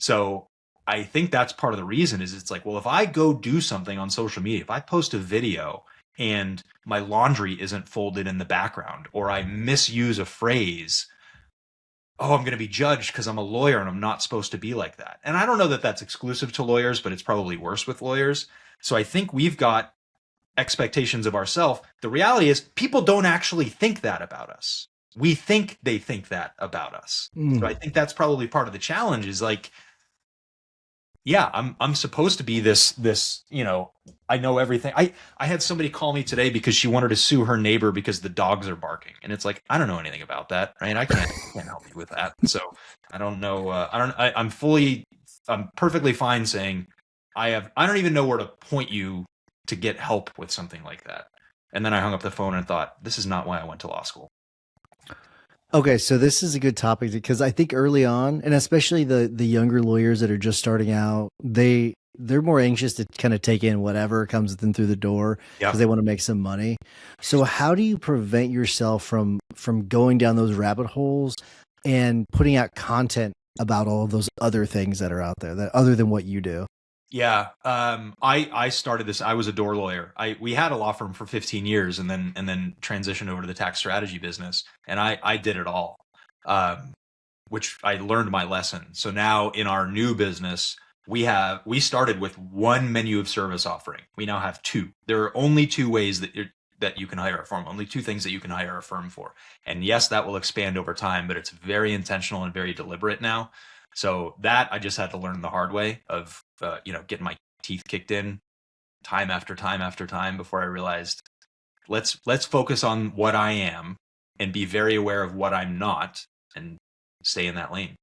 So I think that's part of the reason is it's like, well, if I go do something on social media, if I post a video and my laundry isn't folded in the background, or I misuse a phrase, oh, I'm going to be judged because I'm a lawyer and I'm not supposed to be like that. And I don't know that that's exclusive to lawyers, but it's probably worse with lawyers. So I think we've got expectations of ourselves. The reality is people don't actually think that about us. We think they think that about us. So I Mm. think that's probably part of the challenge is like, yeah, I'm supposed to be this, I know everything. I had somebody call me today because she wanted to sue her neighbor because the dogs are barking. And it's like, I don't know anything about that, right? I can't help you with that. So I don't know. I'm perfectly fine saying I don't even know where to point you to get help with something like that. And then I hung up the phone and thought, this is not why I went to law school. Okay, so this is a good topic, because I think early on, and especially the younger lawyers that are just starting out, they're more anxious to kind of take in whatever comes in through the door because Yeah. they want to make some money. So how do you prevent yourself from going down those rabbit holes and putting out content about all of those other things that are out there, that other than what you do? Yeah, I started this. I was a door lawyer. We had a law firm for 15 years, and then transitioned over to the tax strategy business, and I did it all, um, which I learned my lesson. So now in our new business, we started with one menu of service offering. We now have two. There are only two ways that you can hire a firm. Only two things that you can hire a firm for. And yes, that will expand over time, but it's very intentional and very deliberate now. So that I just had to learn the hard way of getting my teeth kicked in time after time after time before I realized let's focus on what I am and be very aware of what I'm not and stay in that lane.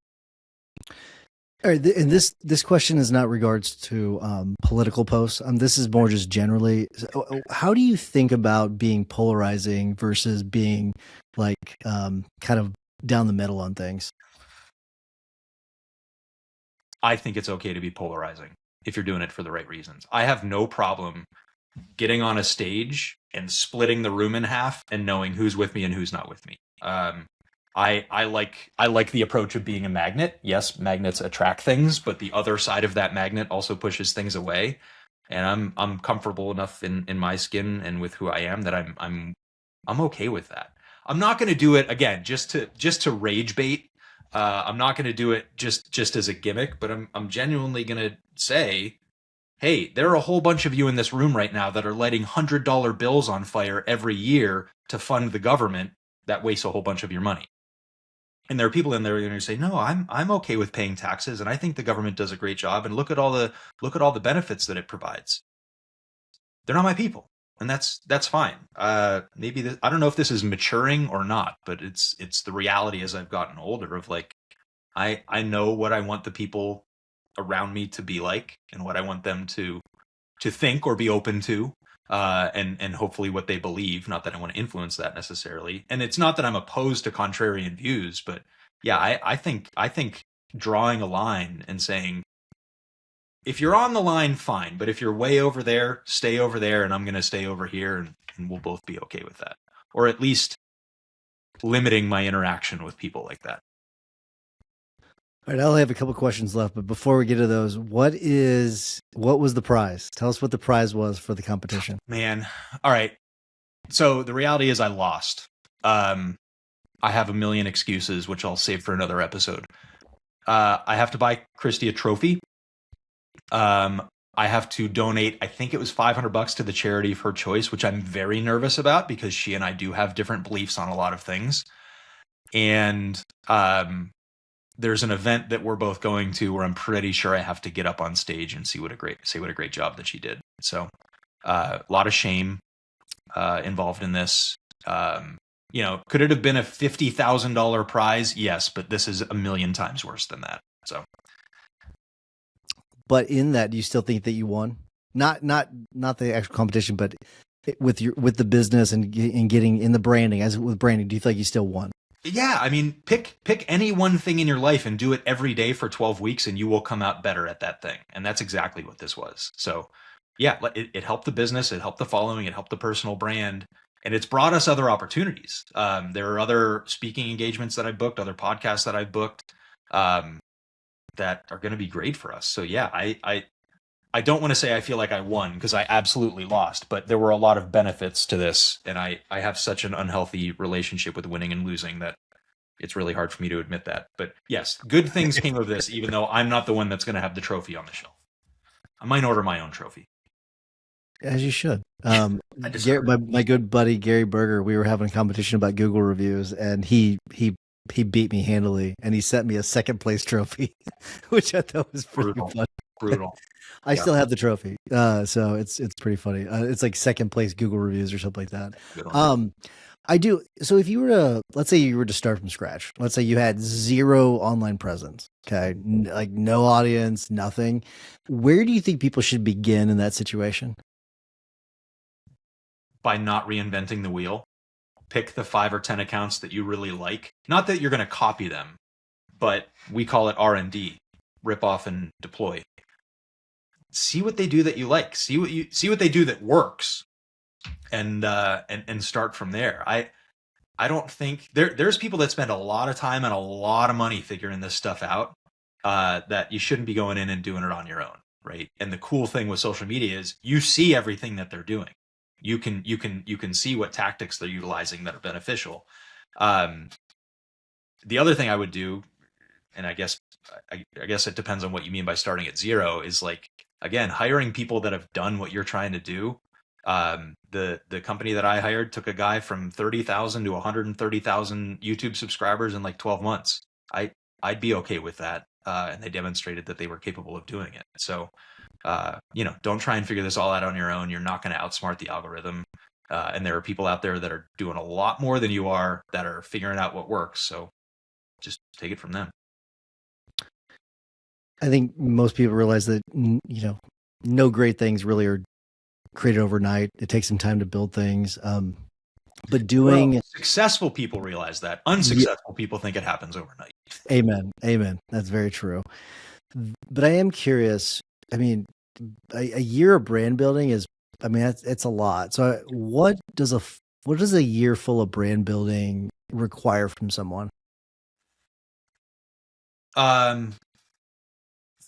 All right, and this question is not regards to political posts. This is more just generally. How do you think about being polarizing versus being like kind of down the middle on things? I think it's okay to be polarizing if you're doing it for the right reasons. I have no problem. getting on a stage and splitting the room in half and knowing who's with me and who's not with me. I like the approach of being a magnet. Yes, magnets attract things, but the other side of that magnet also pushes things away. And I'm comfortable enough in my skin and with who I am that I'm okay with that. I'm not going to do it again just to rage bait. I'm not going to do it just as a gimmick, but I'm genuinely going to say, hey, there are a whole bunch of you in this room right now that are lighting $100 bills on fire every year to fund the government that wastes a whole bunch of your money. And there are people in there who say, no, I'm okay with paying taxes, and I think the government does a great job, and look at all the benefits that it provides. They're not my people, and that's fine. Maybe I don't know if this is maturing or not, but it's the reality as I've gotten older of like, I know what I want the people around me to be like and what I want them to think or be open to, and hopefully what they believe. Not that I want to influence that necessarily. And it's not that I'm opposed to contrarian views, but yeah, I think drawing a line and saying, if you're on the line, fine. But if you're way over there, stay over there, and I'm going to stay over here, and we'll both be okay with that. Or at least limiting my interaction with people like that. All right, I only have a couple questions left, but before we get to those, what was the prize? Tell us what the prize was for the competition. Man, all right. So the reality is I lost. I have a million excuses, which I'll save for another episode. I have to buy Christy a trophy. I have to donate, I think it was $500 to the charity of her choice, which I'm very nervous about because she and I do have different beliefs on a lot of things. And there's an event that we're both going to where I'm pretty sure I have to get up on stage and say what a great job that she did. So a lot of shame involved in this. Could it have been a $50,000 prize? Yes, but this is a million times worse than that. So, but in that, do you still think that you won? Not the actual competition, but with the business and getting in the branding. As with branding, do you feel like you still won? Yeah, I mean, pick any one thing in your life and do it every day for 12 weeks, and you will come out better at that thing. And that's exactly what this was. So, yeah, it helped the business, it helped the following, it helped the personal brand. And it's brought us other opportunities. There are other speaking engagements that I booked, other podcasts that I booked that are going to be great for us. So yeah, I don't want to say I feel like I won because I absolutely lost, but there were a lot of benefits to this. And I have such an unhealthy relationship with winning and losing that it's really hard for me to admit that. But yes, good things came of this, even though I'm not the one that's going to have the trophy on the shelf. I might order my own trophy. As you should. My good buddy Gary Berger, we were having a competition about Google reviews, and he beat me handily, and he sent me a second place trophy, which I thought was pretty funny. Brutal. I still have the trophy, so it's pretty funny. It's like second place Google reviews or something like that. I do. So if you were to, let's say you were to start from scratch, let's say you had zero online presence, okay, like no audience, nothing. Where do you think people should begin in that situation? By not reinventing the wheel. Pick the 5 or 10 accounts that you really like. Not that you're going to copy them, but we call it R&D, rip off and deploy. See what they do that you like. See what they do that works, and start from there. I don't think there's people that spend a lot of time and a lot of money figuring this stuff out. That you shouldn't be going in and doing it on your own, right? And the cool thing with social media is you see everything that they're doing. You can see what tactics they're utilizing that are beneficial. The other thing I would do, and I guess it depends on what you mean by starting at zero, is like, again, hiring people that have done what you're trying to do. The company that I hired took a guy from 30,000 to 130,000 YouTube subscribers in like 12 months. I'd be okay with that. And they demonstrated that they were capable of doing it. So, don't try and figure this all out on your own. You're not going to outsmart the algorithm. And there are people out there that are doing a lot more than you are that are figuring out what works. So just take it from them. I think most people realize that, no great things really are created overnight. It takes some time to build things. But successful people realize that. Unsuccessful people think it happens overnight. Amen. That's very true. But I am curious. I mean, a year of brand building is I mean, it's a lot. So what does a year full of brand building require from someone? Um,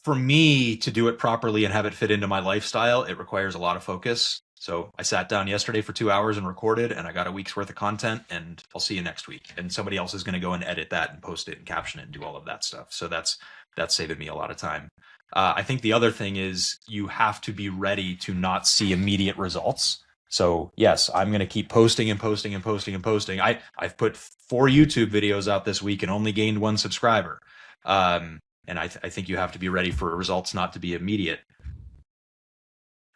for me to do it properly and have it fit into my lifestyle, it requires a lot of focus. So I sat down yesterday for 2 hours and recorded, and I got a week's worth of content, and I'll see you next week. And somebody else is going to go and edit that and post it and caption it and do all of that stuff. So that's saving me a lot of time. I think the other thing is you have to be ready to not see immediate results. So yes, I'm going to keep posting and posting and posting and posting. I've put 4 YouTube videos out this week and only gained 1 subscriber. And I think you have to be ready for results not to be immediate.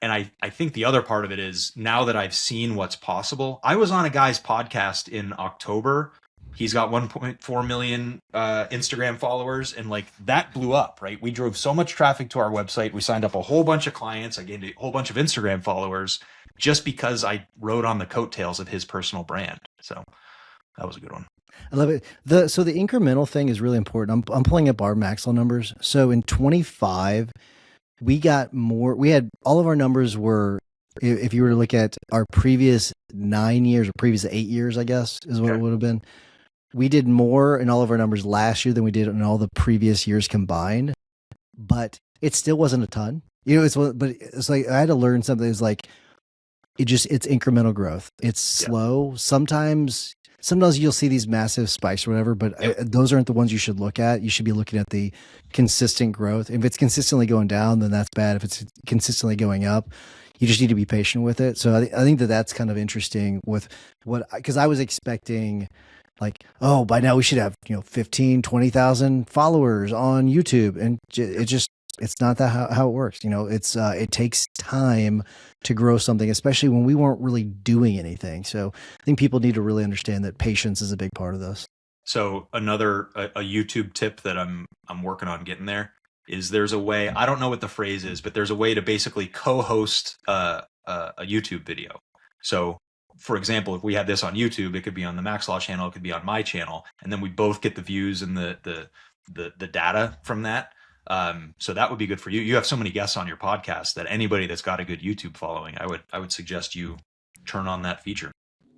And I think the other part of it is, now that I've seen what's possible, I was on a guy's podcast in October. He's got 1.4 million Instagram followers, and like that blew up, right? We drove so much traffic to our website. We signed up a whole bunch of clients. I gained a whole bunch of Instagram followers just because I rode on the coattails of his personal brand. So that was a good one. I love it. So the incremental thing is really important. I'm pulling up our Maxwell numbers. So in 25, we got more. We had all of our numbers were, if you were to look at our previous 9 years or previous 8 years, I guess is what it would have been. We did more in all of our numbers last year than we did in all the previous years combined, but it still wasn't a ton. But it's like, I had to learn something. It's like, it's incremental growth. It's slow. Sometimes you'll see these massive spikes or whatever, but those aren't the ones you should look at. You should be looking at the consistent growth. If it's consistently going down, then that's bad. If it's consistently going up, you just need to be patient with it. So I think that's kind of interesting with because I was expecting like, oh, by now we should have, 15, 20,000 followers on YouTube. And it's not that how it works. It takes time to grow something, especially when we weren't really doing anything. So I think people need to really understand that patience is a big part of this. So another a YouTube tip that I'm working on getting there is, there's a way, I don't know what the phrase is, but there's a way to basically co-host a YouTube video. So for example, if we had this on YouTube, it could be on the Max Law channel, it could be on my channel, and then we both get the views and the data from that. So that would be good for you. You have so many guests on your podcast that anybody that's got a good YouTube following, I would suggest you turn on that feature.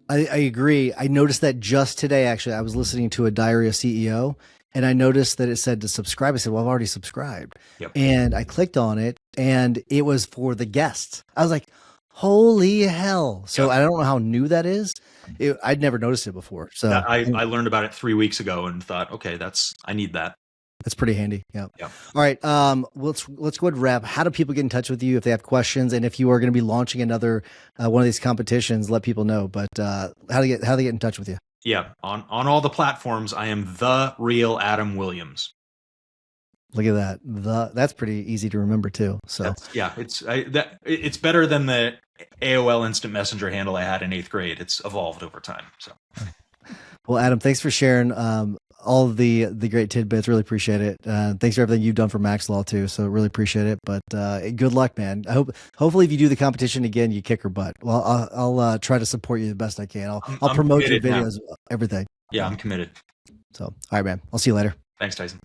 I agree. I noticed that just today, actually. I was listening to a Diary CEO, and I noticed that it said to subscribe. I said, well, I've already subscribed. Yep. And I clicked on it, and it was for the guests. I was like, holy hell. So I don't know how new that is. I'd never noticed it before. So I learned about it 3 weeks ago and thought, okay, I need that. That's pretty handy. Yeah. All right. Let's go ahead and wrap. How do people get in touch with you if they have questions? And if you are going to be launching another one of these competitions, let people know. But how do they get in touch with you? Yeah. On all the platforms, I am the real Adam Williams. Look at that. That's pretty easy to remember too. So it's better than the AOL Instant Messenger handle I had in 8th grade. It's evolved over time. So, well, Adam, thanks for sharing all of the great tidbits. Really appreciate it. Thanks for everything you've done for Max Law too. So really appreciate it. But good luck, man. Hopefully if you do the competition again, you kick her butt. Well, I'll try to support you the best I can. I'll promote your videos, everything. Yeah, I'm committed. So, all right, man. I'll see you later. Thanks, Tyson.